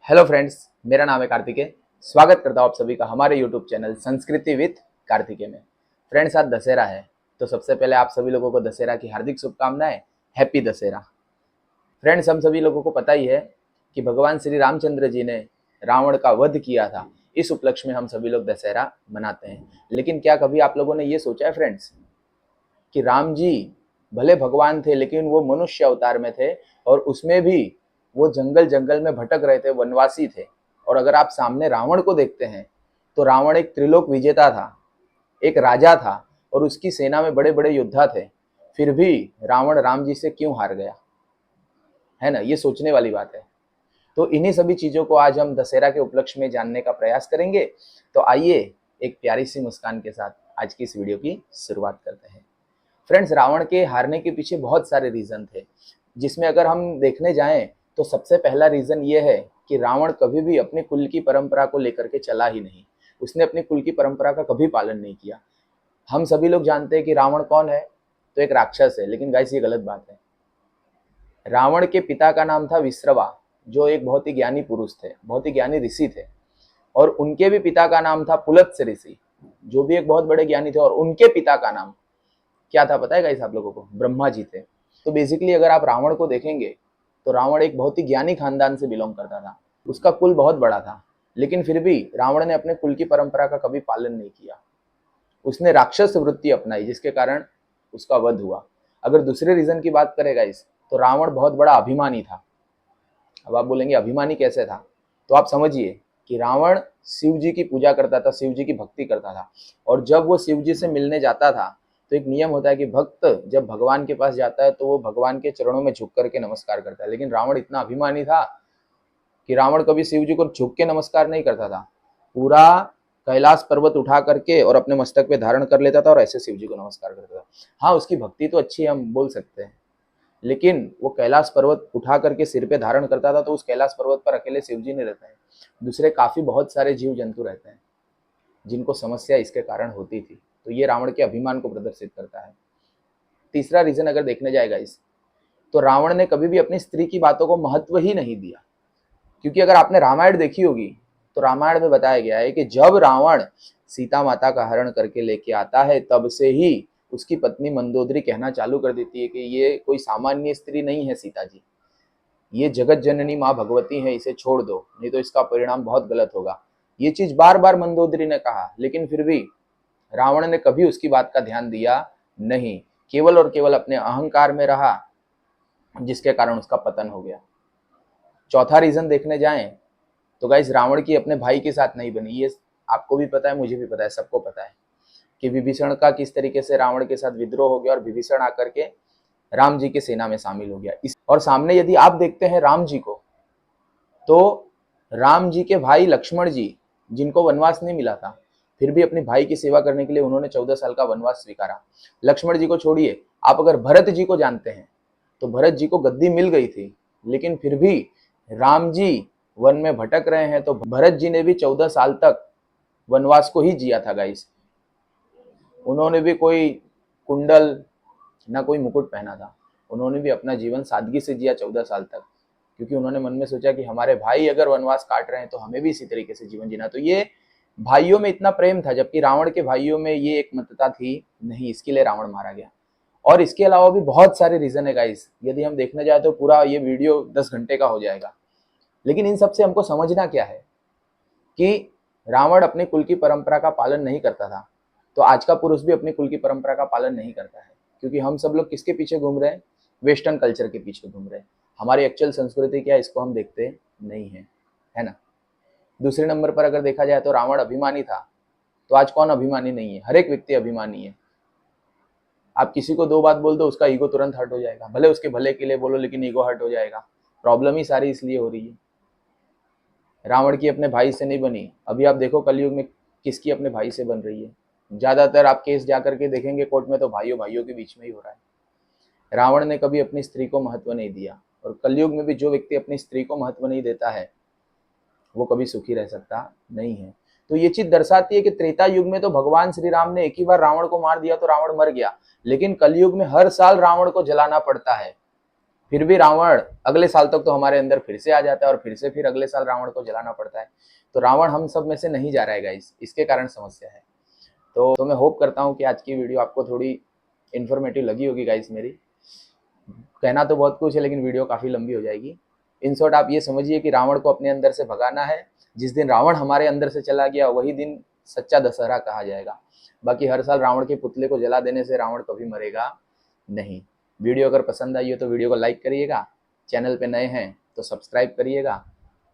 Hello friends, मेरा नाम है कार्तिकेय। स्वागत करता हूँ आप सभी का हमारे यूट्यूब चैनल संस्कृति विद कार्तिकेय में। फ्रेंड्स, आज दशहरा है, तो सबसे पहले आप सभी लोगों को दशहरा की हार्दिक शुभकामनाएं। हैप्पी दशहरा। फ्रेंड्स, हम सभी लोगों को पता ही है कि भगवान श्री रामचंद्र जी ने रावण का वध किया था। इस उपलक्ष्य में हम सभी लोग दशहरा मनाते हैं। लेकिन क्या कभी आप लोगों ने ये सोचा है फ्रेंड्स कि राम जी भले भगवान थे, लेकिन वो मनुष्य अवतार में थे और उसमें भी वो जंगल जंगल में भटक रहे थे, वनवासी थे। और अगर आप सामने रावण को देखते हैं तो रावण एक त्रिलोक विजेता था, एक राजा था और उसकी सेना में बड़े बड़े योद्धा थे। फिर भी रावण राम जी से क्यों हार गया, है ना? ये सोचने वाली बात है। तो इन्हीं सभी चीजों को आज हम दशहरा के उपलक्ष्य में जानने का प्रयास करेंगे। तो आइए एक प्यारी सी मुस्कान के साथ आज की इस वीडियो की शुरुआत करते हैं। फ्रेंड्स, रावण के हारने के पीछे बहुत सारे रीजन थे, जिसमें अगर हम देखने जाएं तो सबसे पहला रीजन ये है कि रावण कभी भी अपने कुल की परंपरा को लेकर के चला ही नहीं। उसने अपने कुल की परंपरा का कभी पालन नहीं किया। हम सभी लोग जानते हैं कि रावण कौन है, तो एक राक्षस है। लेकिन गाइस, ये गलत बात है। रावण के पिता का नाम था विश्रवा, जो एक बहुत ही ज्ञानी पुरुष थे, बहुत ही ज्ञानी ऋषि थे। और उनके भी पिता का नाम था पुलत्स्य ऋषि, जो भी एक बहुत बड़े ज्ञानी थे। और उनके पिता का नाम क्या था पता है गाइस आप लोगों को? ब्रह्मा जी थे। तो बेसिकली अगर आप रावण को देखेंगे तो रावण एक बहुत ही ज्ञानी खानदान से बिलोंग करता था। उसका कुल बहुत बड़ा था, लेकिन फिर भी रावण ने अपने कुल की परंपरा का कभी पालन नहीं किया। उसने राक्षस वृत्ति अपनाई, जिसके कारण उसका वध हुआ। अगर दूसरे रीजन की बात करें गाइस, तो रावण बहुत बड़ा अभिमानी था। अब आप बोलेंगे अभिमानी कैसे था? तो आप समझिए कि रावण शिव जी की पूजा करता था, शिव जी की भक्ति करता था। और जब वो शिव जी से मिलने जाता था तो एक नियम होता है कि भक्त जब भगवान के पास जाता है तो वो भगवान के चरणों में झुक करके नमस्कार करता है। लेकिन रावण इतना अभिमानी था कि रावण कभी शिव जी को झुक के नमस्कार नहीं करता था। पूरा कैलाश पर्वत उठा करके और अपने मस्तक पे धारण कर लेता था और ऐसे शिव जी को नमस्कार करता था। हाँ, उसकी भक्ति तो अच्छी है, हम बोल सकते हैं, लेकिन वो कैलाश पर्वत उठा करके सिर पे धारण करता था। तो उस कैलाश पर्वत पर अकेले शिव जी नहीं रहते हैं, दूसरे काफी बहुत सारे जीव जंतु रहते हैं जिनको समस्या इसके कारण होती थी। तो ये रावण के अभिमान को प्रदर्शित करता है। तीसरा रीजन अगर देखने जाएगा इस, तो रावण ने कभी भी अपनी स्त्री की बातों को महत्व ही नहीं दिया। क्योंकि अगर आपने रामायण देखी होगी तो रामायण में बताया गया है कि जब रावण सीता माता का हरण करके लेके आता है, तब से ही उसकी पत्नी मंदोदरी कहना चालू कर देती है कि ये कोई सामान्य स्त्री नहीं है सीता जी, ये जगत जननी माँ भगवती है, इसे छोड़ दो, नहीं तो इसका परिणाम बहुत गलत होगा। ये चीज बार बार मंदोदरी ने कहा, लेकिन फिर भी रावण ने कभी उसकी बात का ध्यान दिया नहीं, केवल और केवल अपने अहंकार में रहा, जिसके कारण उसका पतन हो गया। चौथा रीजन देखने जाएं तो गाइस, रावण की अपने भाई के साथ नहीं बनी। ये आपको भी पता है, मुझे भी पता है, सबको पता है कि विभीषण का किस तरीके से रावण के साथ विद्रोह हो गया और विभीषण आकर के राम जी की सेना में शामिल हो गया। और सामने यदि आप देखते हैं राम जी को, तो राम जी के भाई लक्ष्मण जी, जिनको वनवास नहीं मिला था, फिर भी अपने भाई की सेवा करने के लिए उन्होंने 14 साल का वनवास स्वीकारा। लक्ष्मण जी को छोड़िए, आप अगर भरत जी को जानते हैं तो भरत जी को गद्दी मिल गई थी, लेकिन फिर भी राम जी वन में भटक रहे हैं तो भरत जी ने भी 14 साल तक वनवास को ही जिया था गाइस। उन्होंने भी कोई कुंडल ना कोई मुकुट पहना था, उन्होंने भी अपना जीवन सादगी से जिया 14 साल तक, क्योंकि उन्होंने मन में सोचा कि हमारे भाई अगर वनवास काट रहे हैं तो हमें भी इसी तरीके से जीवन जीना। तो ये भाइयों में इतना प्रेम था, जबकि रावण के भाइयों में ये एक मतता थी नहीं, इसके लिए रावण मारा गया। और इसके अलावा भी बहुत सारे रीजन है गाइस, यदि हम देखने जाए तो पूरा ये वीडियो 10 घंटे का हो जाएगा। लेकिन इन सबसे हमको समझना क्या है कि रावण अपने कुल की परंपरा का पालन नहीं करता था, तो आज का पुरुष भी अपनी कुल की परंपरा का पालन नहीं करता है। क्योंकि हम सब लोग किसके पीछे घूम रहे हैं? वेस्टर्न कल्चर के पीछे घूम रहे हैं। हमारी एक्चुअल संस्कृति क्या है, इसको हम देखते नहीं है, है ना? दूसरे नंबर पर अगर देखा जाए तो रावण अभिमानी था, तो आज कौन अभिमानी नहीं है? हर एक व्यक्ति अभिमानी है। आप किसी को दो बात बोल दो, उसका ईगो तुरंत हर्ट हो जाएगा। भले उसके भले के लिए बोलो, लेकिन ईगो हर्ट हो जाएगा। प्रॉब्लम ही सारी इसलिए हो रही है। रावण की अपने भाई से नहीं बनी। अभी आप देखो कलयुग में किसकी अपने भाई से बन रही है। ज्यादातर आप केस जाकर के देखेंगे कोर्ट में तो भाइयों भाइयों के बीच में ही हो रहा है। रावण ने कभी अपनी स्त्री को महत्व नहीं दिया, और कलयुग में भी जो व्यक्ति अपनी स्त्री को महत्व नहीं देता है वो कभी सुखी रह सकता नहीं है। तो ये चीज दर्शाती है कि त्रेता युग में तो भगवान श्री राम ने एक ही बार रावण को मार दिया तो रावण मर गया, लेकिन कलयुग में हर साल रावण को जलाना पड़ता है। फिर भी रावण अगले साल तक तो हमारे अंदर फिर से आ जाता है और फिर अगले साल रावण को जलाना पड़ता है। तो रावण हम सब में से नहीं जा रहा है गाइस, इसके कारण समस्या है। तो मैं होप करता हूँ कि आज की वीडियो आपको थोड़ी इन्फॉर्मेटिव लगी होगी गाइस। मेरी कहना तो बहुत कुछ है लेकिन वीडियो काफ़ी लंबी हो जाएगी। इन शॉर्ट आप ये समझिए कि रावण को अपने अंदर से भगाना है। जिस दिन रावण हमारे अंदर से चला गया वही दिन सच्चा दशहरा कहा जाएगा। बाकी हर साल रावण के पुतले को जला देने से रावण कभी मरेगा नहीं। वीडियो अगर पसंद आई हो तो वीडियो को लाइक करिएगा, चैनल पे नए हैं तो सब्सक्राइब करिएगा,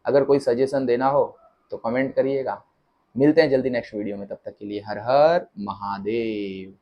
अगर कोई सजेशन देना हो तो कमेंट करिएगा। मिलते हैं जल्दी नेक्स्ट वीडियो में, तब तक के लिए हर हर महादेव।